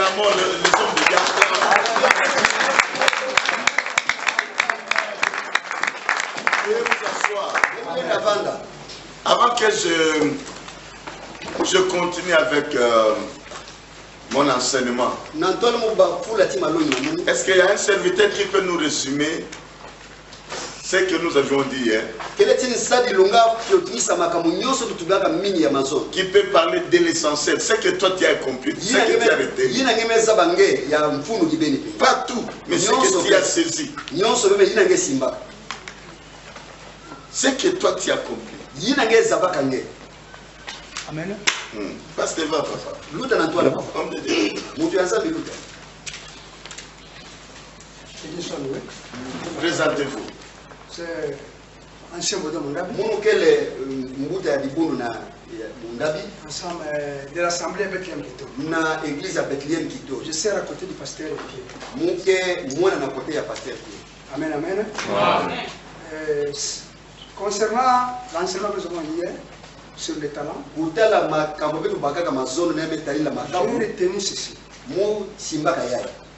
acclamons les hommes de Dieu. Veuillez vous asseoir. Avant que je continue avec mon enseignement, est-ce qu'il y a un serviteur qui peut nous résumer ce que nous avions dit hier? Qui peut parler de l'essentiel, ce que toi tu as accompli, ce que tu as retenu. Pas tout, mais ce que tu as saisi. Ce que toi tu as accompli. Amen. Pasteur va, papa. Homme de Dieu. Présentez-vous. C'est ancien modèle Mundabi. Ensemble de l'assemblée Bethléem Kito. Je sers à côté du pasteur Pierre. Amen, amen. Concernant l'enseignement que nous avons hier sur les talents, j'ai retenu ceci.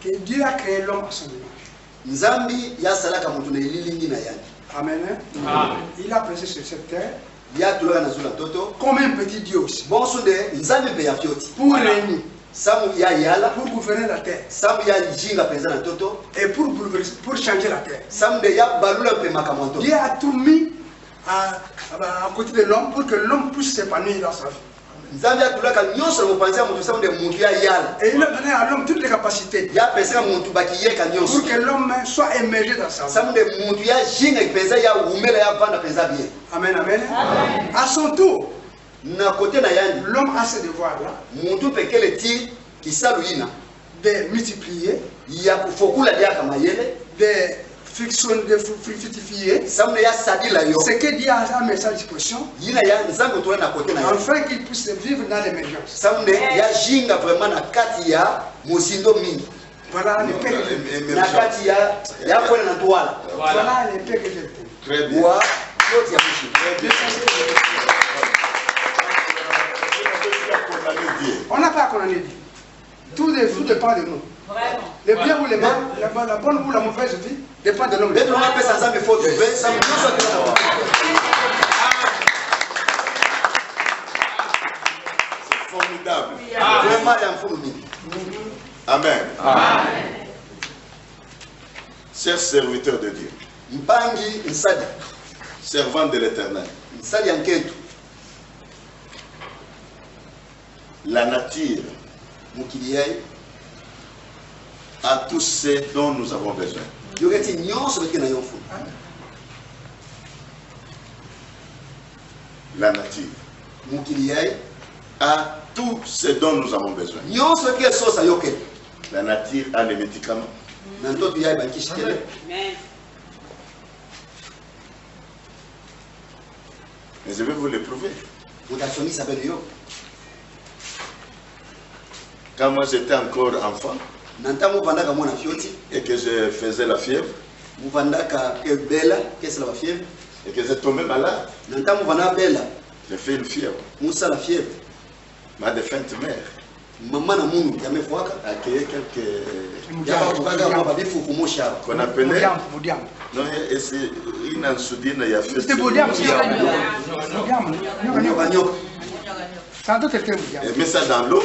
Que Dieu a créé l'homme à son image. Amen. Il a placé sur cette terre comme un petit Dieu aussi. Pour régner. Pour gouverner la terre. Et pour changer la terre. Dieu a tout mis à côté de l'homme pour que l'homme puisse s'épanouir dans sa vie. Et il a donné à l'homme toutes les capacités pour que l'homme soit émergé dans sa vie. Amen, amen. À son tour, l'homme a ce devoir-là de multiplier, de fructifier ce que Dieu a un message à disposition, afin qu'il puisse vivre dans l'émergence. Voilà les paix que j'ai. Très bien. On n'a pas à condamner Dieu. Tout dépend de nous. Le bien ou le mal, la bonne ou la mauvaise vie dépend de l'homme. C'est formidable. Amen. Chers serviteurs de Dieu, servants de l'Éternel, la nature a tout ce dont nous avons besoin. La nature a tout ce dont nous avons besoin. La nature a les médicaments. Mais je vais vous le prouver. Quand moi j'étais encore enfant et que je faisais la fièvre et que je tombais malade, j'ai fait une fièvre. Ma défunte mère a créé quelques qu'on appelait non, c'est une insoudine il y a fait elle met ça dans l'eau,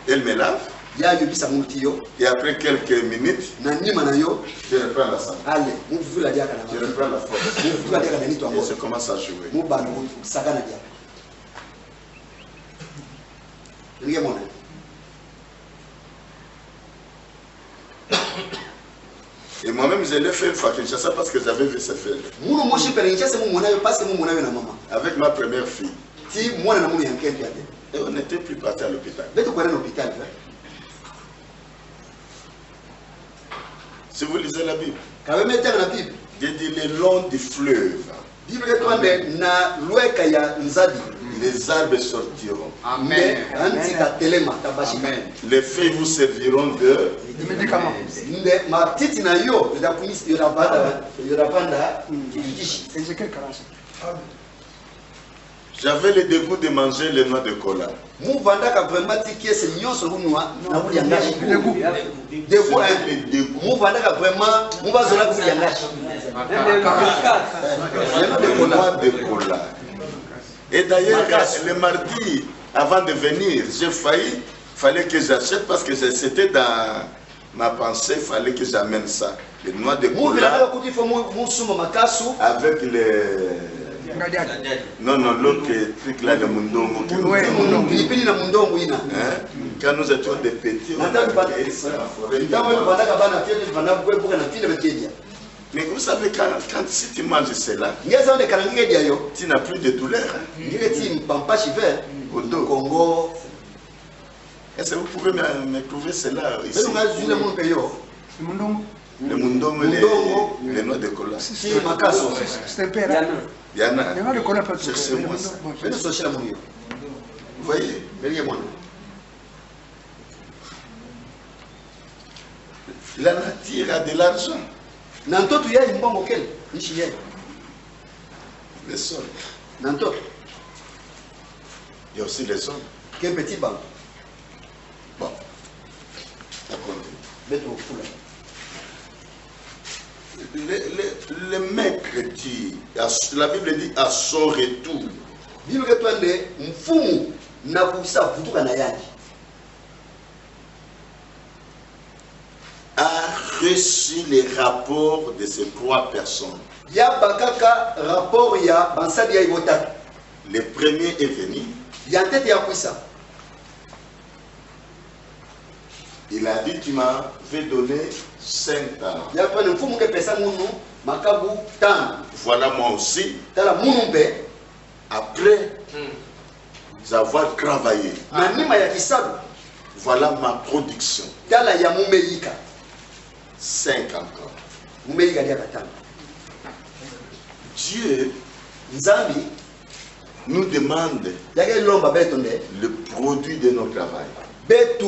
elle me lave. Et après quelques minutes, je reprends la santé. Je reprends la force. Et je commence à jouer. Et moi-même, je l'ai fait une fois à Kinshasa parce que j'avais vu ce faire. Avec ma première fille. Et on n'était plus parti à l'hôpital. Si vous lisez la Bible, Dieu dit le long du fleuve, les arbres sortiront. Amen. Les feuilles vous serviront de médicaments. J'avais le dégoût de manger les noix de cola. Mouvandaka vraiment tiki c'est nyonso kunwa na buli yangashi. Dégoût. Mouvandaka vraiment mouvazola buli yangashi. Les noix de cola. Et d'ailleurs, le mardi, avant de venir, j'ai failli, fallait que j'achète parce que c'était dans ma pensée, il fallait que j'amène ça. Les noix de cola avec les... Non, non, l'autre truc là, le mundongo. Quand nous étions des petits, on avait ça. Mais vous savez, si tu manges cela, tu n'as plus de douleur. Au dos. Est-ce que vous pouvez me trouver cela ici? Le mundongo, les noix de cola. C'est un père. Yana, cherchez-moi ça. Vous voyez? La nature a de l'argent. Les sols. Il y a aussi les sols. Quel petit banc. Bon. Le mec chrétien, la Bible dit à son retour. A reçu les rapports de ces 3 personnes. Le premier est venu. Il a dit, tu m'avais donné 5 talents. Voilà moi aussi. Après avoir travaillé, voilà ma production. 5 encore. Dieu nous demande le produit de notre travail. Le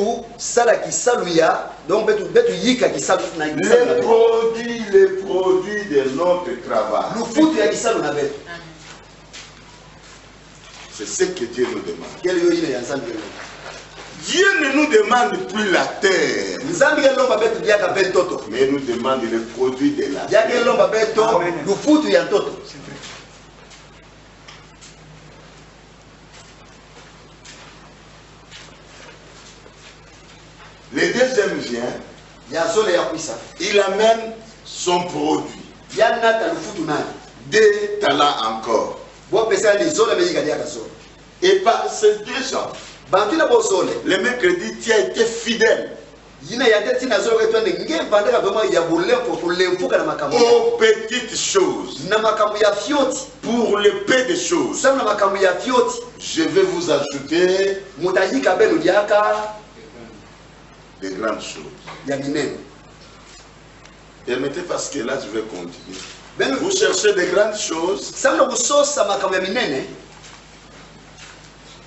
produit de notre travail. C'est ce que Dieu nous demande. Dieu ne nous demande plus la terre, mais nous demande le produit de la terre. Le deuxième vient, il amène son produit. 2 talents encore. Et par ces 2 gens, le mercredi, tu as été fidèle aux petites choses. Pour le peu de choses, je vais vous ajouter de grandes choses. Permettez, parce que là je vais continuer. Vous cherchez de grandes choses.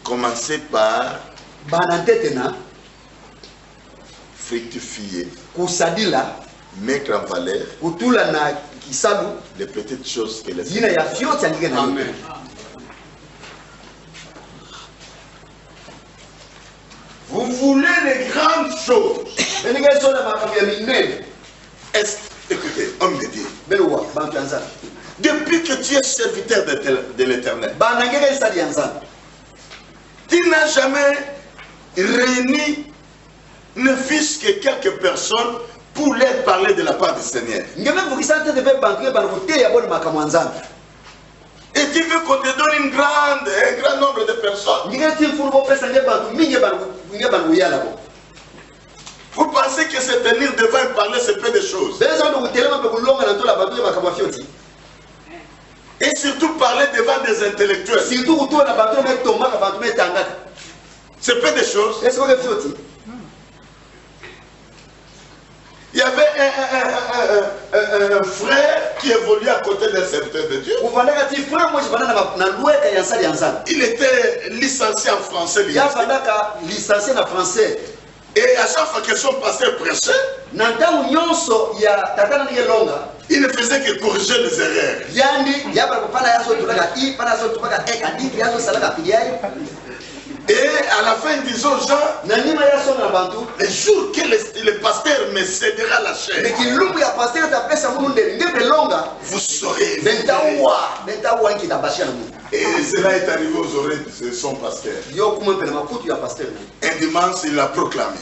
Commencez par fructifier, mettre en valeur les petites choses que les Amen. Vous voulez les grandes choses. Écoutez, homme de Dieu. Depuis que tu es serviteur de l'Éternel, tu n'as jamais réuni ne fût-ce que quelques personnes pour leur parler de la part du Seigneur. Et tu veux qu'on te donne un grand nombre de personnes. Vous pensez que se tenir devant et parler, c'est peu de choses. Et surtout parler devant des intellectuels. C'est peu de choses. Il y avait un frère qui évoluait à côté d'un serviteur de Dieu. Il était licencié en français. Et à chaque fois que son pasteur prêchait, Il ne faisait que corriger les erreurs. Et à la fin, disons Jean, le jour que le pasteur me cédera la chair, vous saurez. Et cela est arrivé aux oreilles de son pasteur. Un dimanche, il l'a proclamé.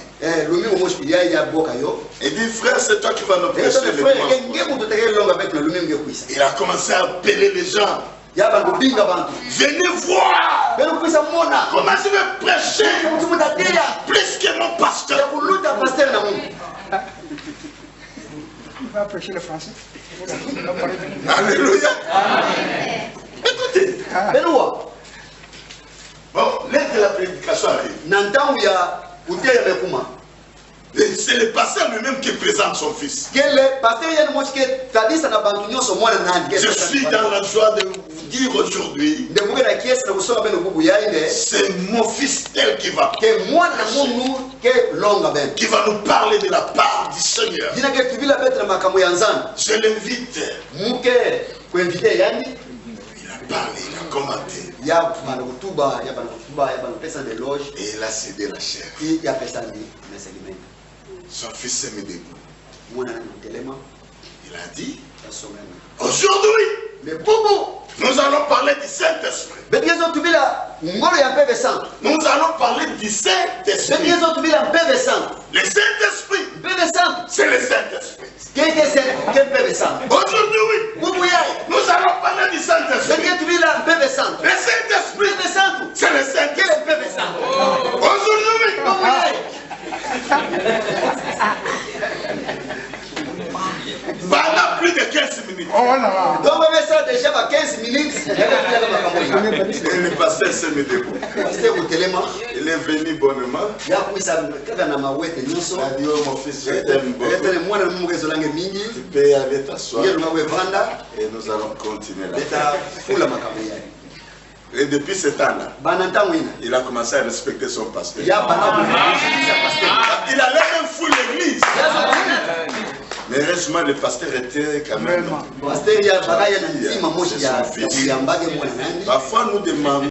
Il dit, frère, c'est toi qui vas nous prêcher le dimanche. Il a commencé à appeler les gens. Venez voir comment je vais prêcher plus que mon pasteur. Il va prêcher le français. Alléluia. Écoutez. Bon, l'aide de la prédication arrive. C'est le pasteur lui-même qui présente son fils. Je suis dans la joie de vous dire aujourd'hui, c'est mon fils tel qui va nous parler de la part du Seigneur. Je l'invite. Il a parlé, il a commenté. Et il a cédé la chair. Son fils s'est mis debout. Il a dit, aujourd'hui, nous allons parler du Saint-Esprit. Nous allons parler du Saint-Esprit. Le Saint-Esprit, c'est le Saint-Esprit. Aujourd'hui, nous allons parler du Saint-Esprit. Le Saint-Esprit, c'est le Saint-Esprit. Aujourd'hui, pendant plus de 15 minutes. Donc, ça déjà 15 minutes. Et le pasteur s'est mis debout. Il est venu bonnement. Il a dit, oh mon fils, je t'aime beaucoup. Tu peux aller t'asseoir. Et nous allons continuer là. Et depuis ce temps-là, il a commencé à respecter son pasteur. Il allait même fouiller l'église. Mais heureusement, le pasteur était quand même. Parfois, nous demandons